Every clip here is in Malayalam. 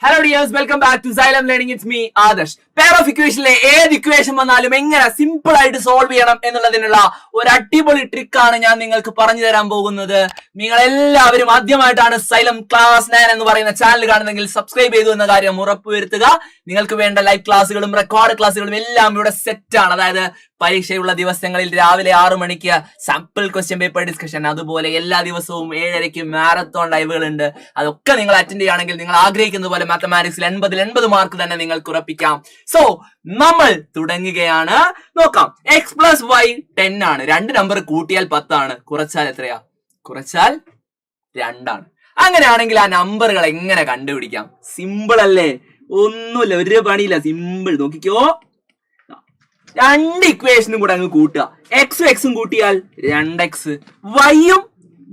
Hello dears, welcome back to Xylem Learning. It's me, Adarsh. Pair of equationലെ ഏത് ഇക്വേഷൻ വന്നാലും എങ്ങനെ സിമ്പിൾ ആയിട്ട് സോൾവ് ചെയ്യണം എന്നുള്ളതിനുള്ള ഒരു അടിപൊളി ട്രിക്കാണ് ഞാൻ നിങ്ങൾക്ക് പറഞ്ഞു തരാൻ പോകുന്നത്. നിങ്ങൾ എല്ലാവരും ആദ്യമായിട്ടാണ് Xylem Class 9 എന്ന് പറയുന്ന ചാനൽ കാണുന്നെങ്കിൽ സബ്സ്ക്രൈബ് ചെയ്തു എന്ന കാര്യം ഉറപ്പുവരുത്തുക. നിങ്ങൾക്ക് വേണ്ട ലൈവ് ക്ലാസ്സുകളും റെക്കോർഡ് ക്ലാസ്സുകളും എല്ലാം ഇവിടെ സെറ്റ് ആണ്. അതായത് പരീക്ഷയുള്ള ദിവസങ്ങളിൽ രാവിലെ 6 മണിക്ക് സാമ്പിൾ ക്വസ്റ്റ്യൻ പേപ്പർ ഡിസ്കഷൻ, അതുപോലെ എല്ലാ ദിവസവും 7:30 മാരത്തോൺ ലൈവുകൾ ഉണ്ട്. അതൊക്കെ നിങ്ങൾ അറ്റൻഡ് ചെയ്യുകയാണെങ്കിൽ നിങ്ങൾ ആഗ്രഹിക്കുന്ന പോലെ മാത്തമാറ്റിക്സിൽ 80 മാർക്ക് തന്നെ നിങ്ങൾക്ക് ഉറപ്പിക്കാം. സോ നമ്മൾ തുടങ്ങുകയാണ്. നോക്കാം. എക്സ് പ്ലസ് വൈ 10 ആണ്. 2 നമ്പർ കൂട്ടിയാൽ 10 ആണ്. കുറച്ചാൽ എത്രയാ? കുറച്ചാൽ 2 ആണ്. അങ്ങനെയാണെങ്കിൽ ആ നമ്പറുകൾ എങ്ങനെ കണ്ടുപിടിക്കാം? സിമ്പിൾ അല്ലേ? ഒന്നുമില്ല, ഒരു പണിയില്ല, സിമ്പിൾ. നോക്കിക്കോ, 2 ഇക്വേഷനും കൂടെ അങ്ങ് കൂട്ടുക. എക്സും എക്സും കൂട്ടിയാൽ 2x.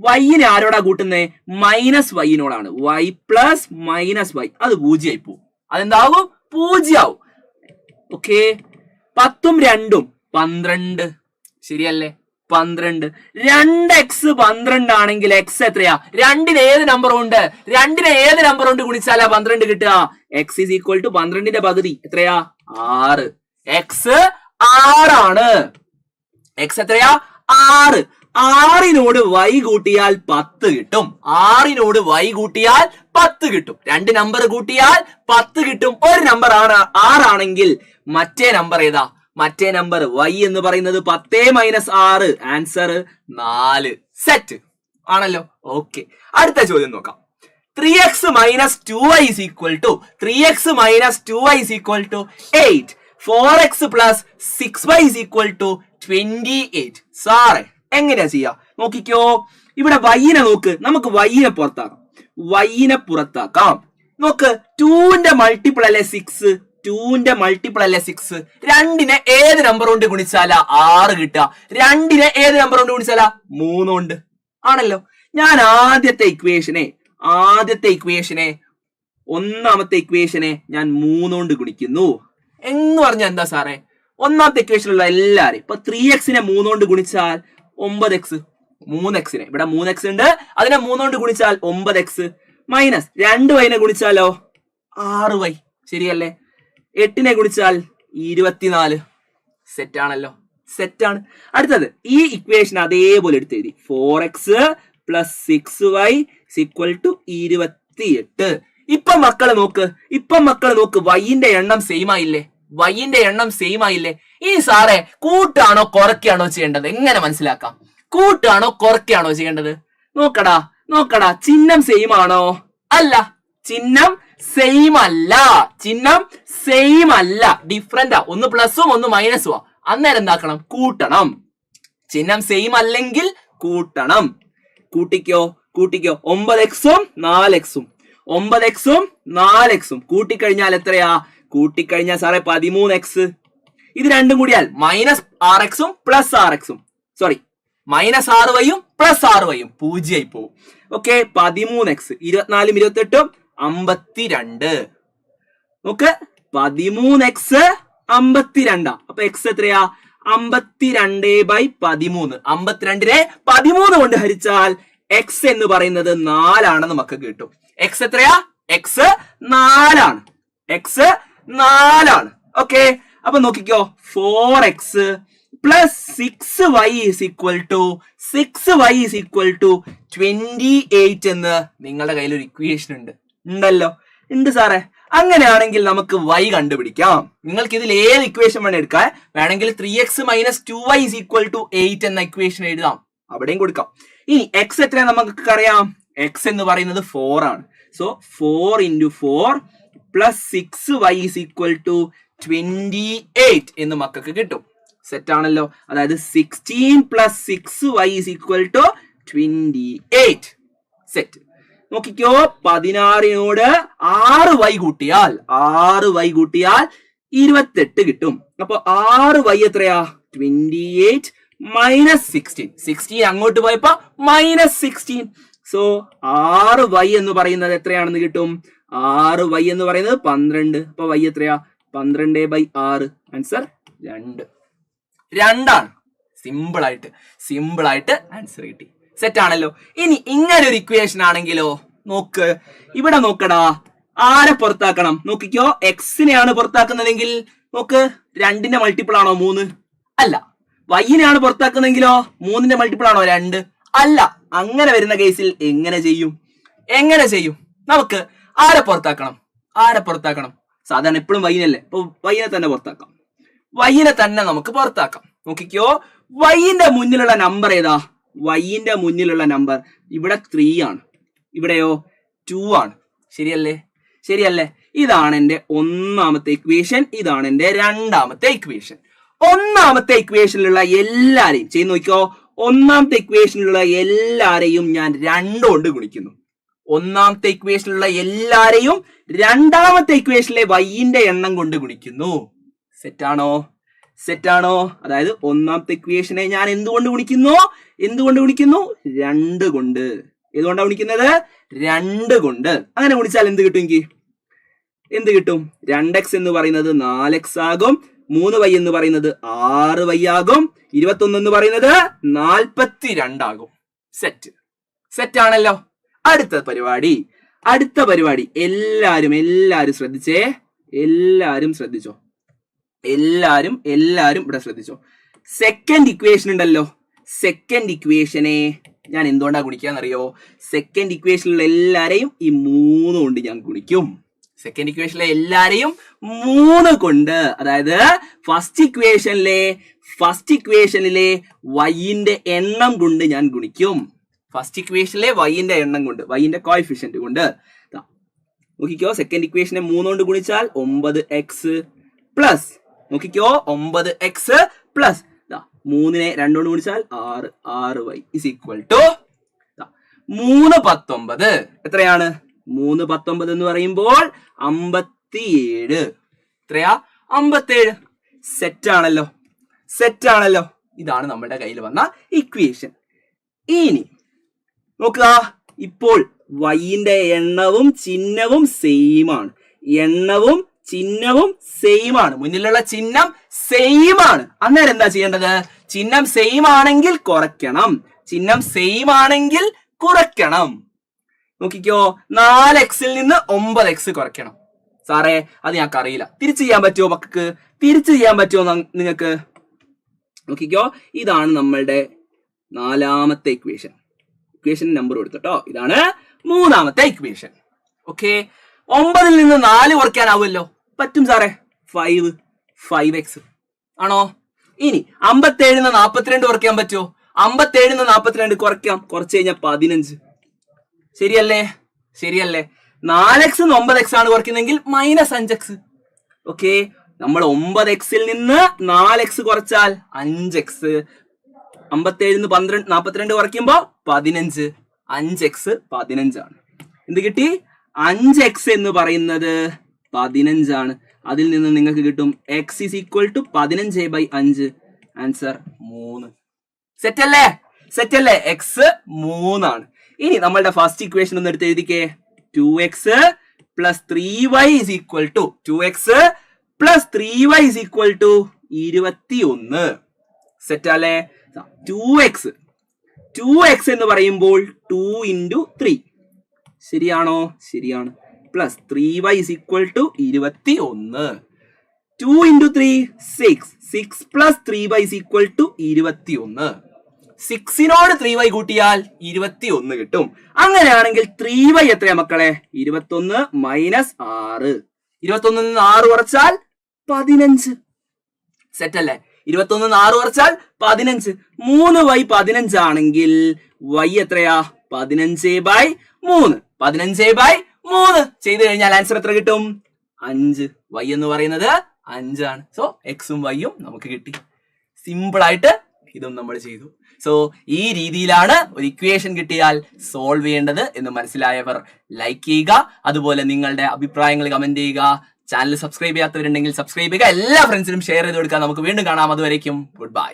വൈനെ ആരോടാ കൂട്ടുന്നേ? മൈനസ് വൈനോടാണ്. വൈ പ്ലസ് മൈനസ് വൈ, അത് 0 ആയി പോവും. അതെന്താകും? 0 ആവും. ഓക്കെ. 10ഉം 2ഉം 12. ശരിയല്ലേ? 12. 2x 12 ആണെങ്കിൽ എക്സ് എത്രയാ? 2ന് ഏത് നമ്പറും ഉണ്ട്? 2നെ ഏത് നമ്പർ കൊണ്ട് ഗുണിച്ചാലാ 12 കിട്ടുക? എക്സ് ഈസ് ഈക്വൽ ടു 12ന്റെ പകുതി എത്രയാ? 6. എക്സ് 6 ആണ്. എക്സ് എത്രയാ? 6. 6നോട് y കൂട്ടിയാൽ 10 കിട്ടും. 6നോട് y കൂട്ടിയാൽ 10 കിട്ടും. 2 നമ്പർ കൂട്ടിയാൽ 10 കിട്ടും. ഒരു നമ്പർ 6 ആണെങ്കിൽ മറ്റേ നമ്പർ ഏതാ? മറ്റേ നമ്പർ y എന്ന് പറയുന്നത് 10 മൈനസ് 6. ആൻസർ 4. സെറ്റ് ആണല്ലോ. ഓക്കെ, അടുത്ത ചോദ്യം നോക്കാം. 3x minus 2y is equal to 3x minus 2y is equal to 8. 4x plus 6y is equal to 28. സാറേ എങ്ങനെയാ ചെയ്യാ? നോക്കിക്കോ, ഇവിടെ വൈനെ നോക്ക്. നമുക്ക് വൈനെ പുറത്താക്കാം. നോക്ക്, 2ന്റെ മൾട്ടിപ്പിൾ അല്ലേ 6? 2ന്റെ മൾട്ടിപ്പിൾ അല്ലേ 6? 2നെ ഏത് നമ്പർ കൊണ്ട് ഗുണിച്ചാലാ 6 കിട്ടുക? 2നെ ഏത് നമ്പർ കൊണ്ട് ഗുണിച്ചാലാ? 3 കൊണ്ട് ആണല്ലോ. ഞാൻ ആദ്യത്തെ ഇക്വേഷനെ ഒന്നാമത്തെ ഇക്വേഷനെ ഞാൻ 3 കൊണ്ട് ഗുണിക്കുന്നു എന്ന് പറഞ്ഞാൽ എന്താ സാറേ? ഒന്നാമത്തെ ഇക്വേഷനുള്ള എല്ലാരും ഇപ്പൊ 3xനെ 3 കൊണ്ട് ഗുണിച്ചാൽ 9x. 3xനെ ഇവിടെ 3x ഉണ്ട്, അതിനെ 3 കൊണ്ട് ഗുണിച്ചാൽ 9x മൈനസ് 2y ഗുണിച്ചാലോ 6y. ശരിയല്ലേ? 8നെ ഗുണിച്ചാൽ 24. സെറ്റ് ആണല്ലോ. സെറ്റാണ്. അടുത്തത് ഈ ഇക്വേഷൻ അതേപോലെ എടുത്തെഴുതി. 4x plus 6y equal to 28. ഇപ്പൊ മക്കള് നോക്ക്, വൈന്റെ എണ്ണം സെയിം ആയില്ലേ? ഈ സാറേ കൂട്ടാണോ കുറയ്ക്കാണോ ചെയ്യേണ്ടത്? എങ്ങനെ മനസ്സിലാക്കാം? കൂട്ടാണോ കുറയ്ക്കാണോ ചെയ്യേണ്ടത്? നോക്കടാ, ചിഹ്നം സെയിം ആണോ? അല്ല, ചിഹ്നം സെയിം അല്ല, ഡിഫറെന്റാ. ഒന്ന് പ്ലസും ഒന്ന് മൈനസും. അന്നേരം എന്താക്കണം? കൂട്ടണം. ചിഹ്നം സെയിം അല്ലെങ്കിൽ കൂട്ടണം. കൂട്ടിക്കോ. 9xഉം 4xഉം 9xഉം 4xഉം കൂട്ടിക്കഴിഞ്ഞാൽ എത്രയാ? കൂട്ടിക്കഴിഞ്ഞാൽ സാറേ 13x. ഇത് രണ്ടും കൂടിയാൽ മൈനസ് 6xഉം പ്ലസ് 6xഉം മൈനസ് 6yയും പ്ലസ് 6yയും 0 ആയി പോകും. Okay, 13x. 24ഉം 28ഉം 52. നോക്ക്, 13x 52. അപ്പൊ x എത്രയാ? 52/13. 52നെ 13 കൊണ്ട് ഹരിച്ചാൽ x എന്ന് പറയുന്നത് 4 ആണെന്ന് നമുക്ക് കിട്ടും. x എത്രയാ? x 4 ആണ്. ഓക്കെ, അപ്പൊ നോക്കിക്കോ, 4x plus 6y is equal to 28 എന്ന് നിങ്ങളുടെ കയ്യിൽ ഒരു ഇക്വേഷൻ ഉണ്ട് സാറേ. അങ്ങനെയാണെങ്കിൽ നമുക്ക് y കണ്ടുപിടിക്കാം. നിങ്ങൾക്ക് ഇതിൽ ഏത് ഇക്വേഷൻ വേണം എടുക്കാൻ? വേണമെങ്കിൽ 3x minus 2y is equal to 8 എന്ന ഇക്വേഷൻ എഴുതാം, അവിടെയും കൊടുക്കാം. ഇനി x എത്രയാ നമുക്ക് അറിയാം? x എന്ന് പറയുന്നത് 4 ആണ്. So 4 into 4 plus 6y is equal to 28 എന്ന് മക്കൾക്ക് കിട്ടും. സെറ്റ് ആണല്ലോ. അതായത് 16 plus 6y is equal to 28. Set. നോക്കിക്കോ, 16നോട് 6y കൂട്ടിയാൽ 28 കിട്ടും. അപ്പൊ 6y എത്രയാ? 28 മൈനസ് 16 അങ്ങോട്ട് പോയപ്പോ മൈനസ് 16. സോ 6y എന്ന് പറയുന്നത് എത്രയാണെന്ന് കിട്ടും? 6y എന്ന് പറയുന്നത് 12. അപ്പൊ y എത്രയാ? 12/6. ആൻസർ 2 ആണ്. സിമ്പിൾ ആയിട്ട് ആൻസർ കിട്ടി. സെറ്റ് ആണല്ലോ. ഇനി ഇങ്ങനെ ഒരു ഇക്വേഷൻ ആണെങ്കിലോ? നോക്ക്, ഇവിടെ നോക്കടാ, ആരെ പുറത്താക്കണം? നോക്കിക്കോ, എക്സിനെയാണ് പുറത്താക്കുന്നതെങ്കിൽ നോക്ക്, 2ന്റെ മൾട്ടിപ്പിൾ ആണോ 3? അല്ല. വൈനെയാണ് പുറത്താക്കുന്നതെങ്കിലോ 3ന്റെ മൾട്ടിപ്പിൾ ആണോ 2? അല്ല. അങ്ങനെ വരുന്ന കേസിൽ എങ്ങനെ ചെയ്യും? നമുക്ക് ആരെ പുറത്താക്കണം? സാധാരണ എപ്പോഴും വൈനല്ലേ, അപ്പൊ വൈനെ തന്നെ പുറത്താക്കാം. നമുക്ക് പുറത്താക്കാം. നോക്കിക്കോ, വൈന്റെ മുന്നിലുള്ള നമ്പർ ഏതാ? വൈന്റെ മുന്നിലുള്ള നമ്പർ ഇവിടെ 3 ആണ്, ഇവിടെയോ 2 ആണ്. ശരിയല്ലേ? ഇതാണ് എന്റെ ഒന്നാമത്തെ ഇക്വേഷൻ, ഇതാണ് എന്റെ രണ്ടാമത്തെ ഇക്വേഷൻ. ഒന്നാമത്തെ ഇക്വേഷനിലുള്ള എല്ലാരെയും ചെയ്ത് നോക്കിക്കോ. ഒന്നാമത്തെ ഇക്വേഷനിലുള്ള എല്ലാരെയും ഞാൻ 2 കൊണ്ട് ഗുണിക്കുന്നു. ഒന്നാമത്തെ ഇക്വേഷനിലുള്ള എല്ലാരെയും രണ്ടാമത്തെ ഇക്വേഷനിലെ വൈന്റെ എണ്ണം കൊണ്ട് ഗുണിക്കുന്നു. സെറ്റാണോ? അതായത് ഒന്നാമത്തെ ഇക്വേഷനെ ഞാൻ എന്തുകൊണ്ട് ഗുണിക്കുന്നു? 2 കൊണ്ട്. ഏതുകൊണ്ടാണ് ഗുണിക്കുന്നത്? 2 കൊണ്ട്. അങ്ങനെ ഗുണിച്ചാൽ എന്ത് കിട്ടും? എന്ത് കിട്ടും? 2x എന്ന് പറയുന്നത് 4x ആകും, 3y എന്ന് പറയുന്നത് 6y ആകും, 21 എന്ന് പറയുന്നത് 42 ആകും. സെറ്റ് ആണല്ലോ. അടുത്ത പരിപാടി എല്ലാരും ശ്രദ്ധിച്ചോ. എല്ലാരും ഇവിടെ ശ്രദ്ധിച്ചോ. സെക്കൻഡ് ഇക്വേഷൻ ഉണ്ടല്ലോ, സെക്കൻഡ് ഇക്വേഷനെ ഞാൻ എന്തുകൊണ്ടാ ഗുണിക്കാന്നറിയോ? സെക്കൻഡ് ഇക്വേഷനിലുള്ള എല്ലാരെയും ഈ 3 കൊണ്ട് ഞാൻ ഗുണിക്കും. സെക്കൻഡ് ഇക്വേഷനിലെ എല്ലാരെയും 3 കൊണ്ട്, അതായത് ഫസ്റ്റ് ഇക്വേഷനിലെ വൈന്റെ എണ്ണം കൊണ്ട് ഞാൻ ഗുണിക്കും. ഫസ്റ്റ് ഇക്വേഷനിലെ വൈന്റെ എണ്ണം കൊണ്ട്, വൈന്റെ കോഎഫിഷ്യന്റ് കൊണ്ട്. നോക്കിക്കോ, സെക്കൻഡ് ഇക്വേഷനെ 3 കൊണ്ട് ഗുണിച്ചാൽ 9x പ്ലസ്, നോക്കിക്കോ 9x പ്ലസ് 3നെ 2 കൊണ്ട് ഗുണിച്ചാൽ 6y ഇസ് ഈക്വൽ ടു 319. എത്രയാണ്? 319 എന്ന് പറയുമ്പോൾ 57. എത്രയാ? 57. സെറ്റാണല്ലോ. ഇതാണ് നമ്മുടെ കയ്യിൽ വന്ന ഇക്വേഷൻ. ഇനി നോക്കുക, ഇപ്പോൾ വൈന്റെ എണ്ണവും ചിഹ്നവും സെയിം ആണ്. മുന്നിലുള്ള ചിഹ്നം സെയിം ആണ്. അന്നേരം എന്താ ചെയ്യേണ്ടത്? ചിഹ്നം സെയിം ആണെങ്കിൽ കുറയ്ക്കണം. നോക്കിക്കോ, 4xൽ നിന്ന് 9x കുറയ്ക്കണം. സാറേ അത് ഞങ്ങൾക്ക് അറിയില്ല, തിരിച്ചു ചെയ്യാൻ പറ്റുമോ നിങ്ങൾക്ക്? നോക്കിക്കോ, ഇതാണ് നമ്മളുടെ 4ാമത്തെ ഇക്വേഷൻ നമ്പർ കൊടുത്തോ. ഇതാണ് 3ാമത്തെ ഇക്വേഷൻ. ഓക്കെ, 9ൽ നിന്ന് 4 കുറയ്ക്കാനാവുമല്ലോ? പറ്റും സാറേ. 5x ആണോ? ഇനി 57 നിന്ന് 42 കുറയ്ക്കാൻ പറ്റുമോ? 57 നിന്ന് 42 കുറയ്ക്കാം. കുറച്ച് കഴിഞ്ഞാൽ 15. ശരിയല്ലേ? 4x 9x ആണ് കുറയ്ക്കുന്നെങ്കിൽ -5x. ഓക്കെ, നമ്മൾ 9xൽ നിന്ന് 4x കുറച്ചാൽ 5x. 57 നിന്ന് 42 കുറയ്ക്കുമ്പോ 15. 5x 15 ആണ്. എന്ത് കിട്ടി? 5x എന്ന് പറയുന്നത് 15 ആണ്. അതിൽ നിന്ന് നിങ്ങൾക്ക് കിട്ടും x is equal to 15/5. Answer 3. സെറ്റല്ലേ? x 3 ആണ്. ഇനി നമ്മളുടെ ഫസ്റ്റ് ഇക്വേഷൻ ഒന്ന് എടുത്ത് എഴുതിക്കേ. 2x plus 3y is equal to 21. സെറ്റല്ലേ? 2x എന്ന് പറയുമ്പോൾ 2 into 3. ശരിയാണോ? ശരിയാണ്. Plus 3y is equal to 21. 2 into 3 6 plus 3y is equal to 21. 6നോട് 3y കൂട്ടിയാൽ 21 കിട്ടും. അങ്ങനെയാണെങ്കിൽ 3y എത്രയാ മക്കളെ? 21 മൈനസ് 6. 21 നിന്ന് 6 കുറച്ചാൽ 15. സെറ്റ് അല്ലേ? 21 നിന്ന് 6 കുറച്ചാൽ 15. 3y 15 ആണെങ്കിൽ y എത്രയാ? 15/3. 15/3 ചെയ്ത് കഴിഞ്ഞാൽ ആൻസർ എത്ര കിട്ടും? 5. y എന്ന് പറയുന്നത് 5 ആണ്. സോ എക്സും വൈയും നമുക്ക് കിട്ടി. സിമ്പിൾ ആയിട്ട് ഇതും നമ്മൾ ചെയ്തു. സോ ഈ രീതിയിലാണ് ഒരു ഇക്വേഷൻ കിട്ടിയാൽ സോൾവ് ചെയ്യേണ്ടത് എന്ന് മനസ്സിലായവർ ലൈക്ക് ചെയ്യുക. അതുപോലെ നിങ്ങളുടെ അഭിപ്രായങ്ങൾ കമന്റ് ചെയ്യുക. ചാനൽ സബ്സ്ക്രൈബ് ചെയ്യാത്തവരുണ്ടെങ്കിൽ സബ്സ്ക്രൈബ് ചെയ്യുക. എല്ലാ ഫ്രണ്ട്സിനും ഷെയർ ചെയ്ത് കൊടുക്കുക. നമുക്ക് വീണ്ടും കാണാം. അതുവരേക്കും ഗുഡ് ബൈ.